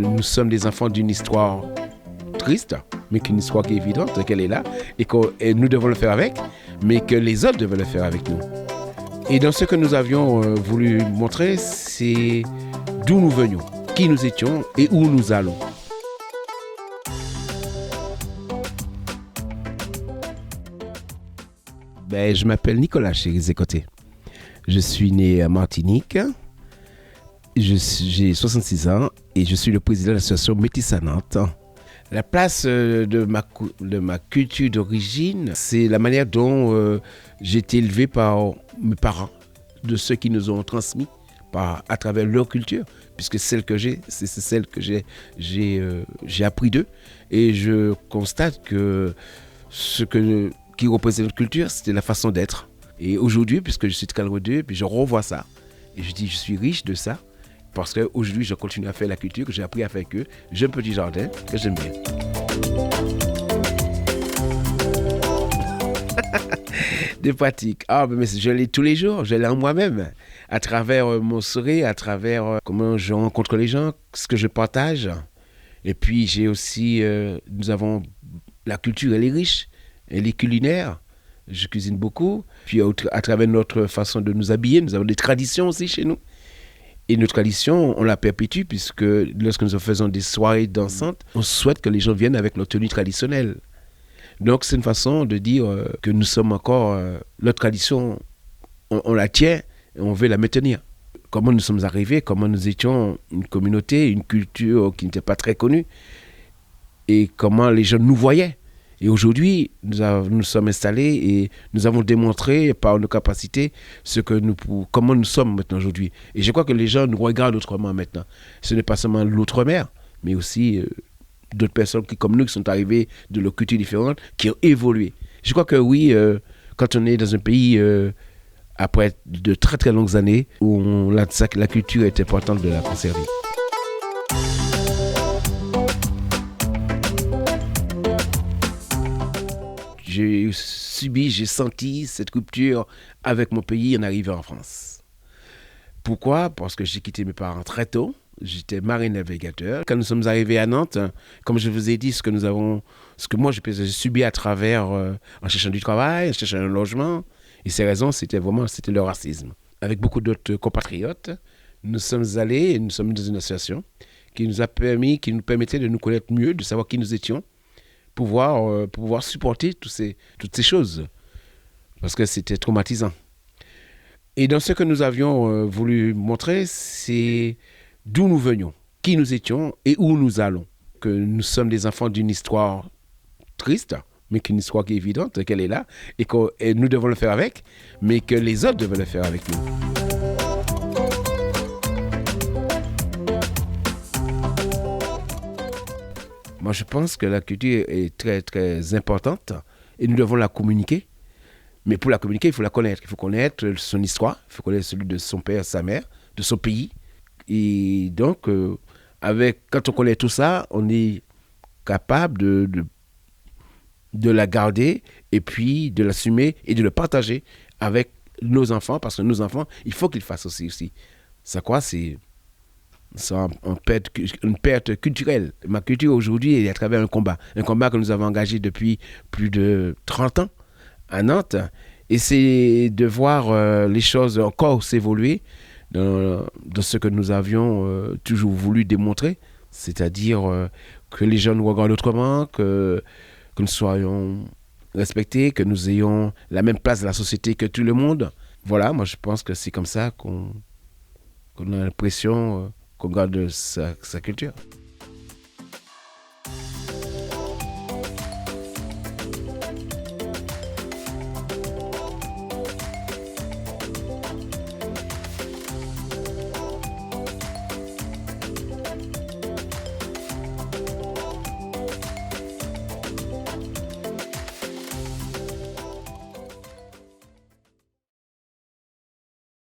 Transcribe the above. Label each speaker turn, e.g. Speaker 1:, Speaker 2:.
Speaker 1: Nous sommes des enfants d'une histoire triste, mais qu'une histoire qui est évidente, qu'elle est là, et nous devons le faire avec, mais que les autres devaient le faire avec nous. Et dans ce que nous avions voulu montrer, c'est d'où nous venions, qui nous étions et où nous allons. Je m'appelle Nicolas Chérizé-Côté. Je suis né à Martinique. J'ai 66 ans et je suis le président de l'association Métis à Nantes. La place de ma culture d'origine, c'est la manière dont j'ai été élevé par mes parents, de ceux qui nous ont transmis à travers leur culture, puisque c'est celle que j'ai appris d'eux. Et je constate que qui représente notre culture, c'était la façon d'être. Et aujourd'hui, puisque je suis de Calredeux, puis je revois ça, et je dis je suis riche de ça, parce qu'aujourd'hui, je continue à faire la culture que j'ai appris à faire avec eux. J'ai un petit jardin que j'aime bien. Des pratiques. Mais je l'ai tous les jours, je l'ai en moi-même. À travers mon sourire, à travers comment je rencontre les gens, ce que je partage. Et puis, j'ai aussi, nous avons, la culture, elle est riche, elle est culinaire. Je cuisine beaucoup. Puis, à travers notre façon de nous habiller, nous avons des traditions aussi chez nous. Et notre tradition, on la perpétue puisque lorsque nous faisons des soirées dansantes, on souhaite que les gens viennent avec notre tenue traditionnelle. Donc c'est une façon de dire que nous sommes encore, notre tradition, on la tient et on veut la maintenir. Comment nous sommes arrivés, comment nous étions une communauté, une culture qui n'était pas très connue et comment les gens nous voyaient. Et aujourd'hui, nous sommes installés et nous avons démontré par nos capacités comment nous sommes maintenant aujourd'hui. Et je crois que les gens nous regardent autrement maintenant. Ce n'est pas seulement l'outre-mer, mais aussi d'autres personnes comme nous qui sont arrivées de leurs cultures différentes, qui ont évolué. Je crois que oui, quand on est dans un pays, après de très très longues années, où la culture est importante de la conserver. J'ai senti cette rupture avec mon pays en arrivant en France. Pourquoi ? Parce que j'ai quitté mes parents très tôt. J'étais marin-navigateur. Quand nous sommes arrivés à Nantes, comme je vous ai dit, ce que moi j'ai subi à travers, en cherchant du travail, en cherchant un logement, et ces raisons, c'était le racisme. Avec beaucoup d'autres compatriotes, nous sommes allés et nous sommes dans une association qui nous permettait de nous connaître mieux, de savoir qui nous étions, pour pouvoir supporter toutes ces choses, parce que c'était traumatisant. Et dans ce que nous avions voulu montrer, c'est d'où nous venions, qui nous étions et où nous allons. Que nous sommes des enfants d'une histoire triste, mais qu'une histoire qui est évidente, qu'elle est là, et nous devons le faire avec, mais que les autres devaient le faire avec nous. Moi, je pense que la culture est très, très importante et nous devons la communiquer. Mais pour la communiquer, il faut la connaître. Il faut connaître son histoire, il faut connaître celui de son père, sa mère, de son pays. Et donc, quand on connaît tout ça, on est capable de la garder et puis de l'assumer et de le partager avec nos enfants, parce que nos enfants, il faut qu'ils fassent aussi. Ça quoi, c'est une perte culturelle. Ma culture aujourd'hui est à travers un combat que nous avons engagé depuis plus de 30 ans à Nantes, et c'est de voir les choses encore s'évoluer dans ce que nous avions toujours voulu démontrer, c'est-à-dire que les gens nous regardent autrement, que nous soyons respectés, que nous ayons la même place dans la société que tout le monde. Voilà, moi je pense que c'est comme ça qu'on a l'impression qu'on garde sa culture.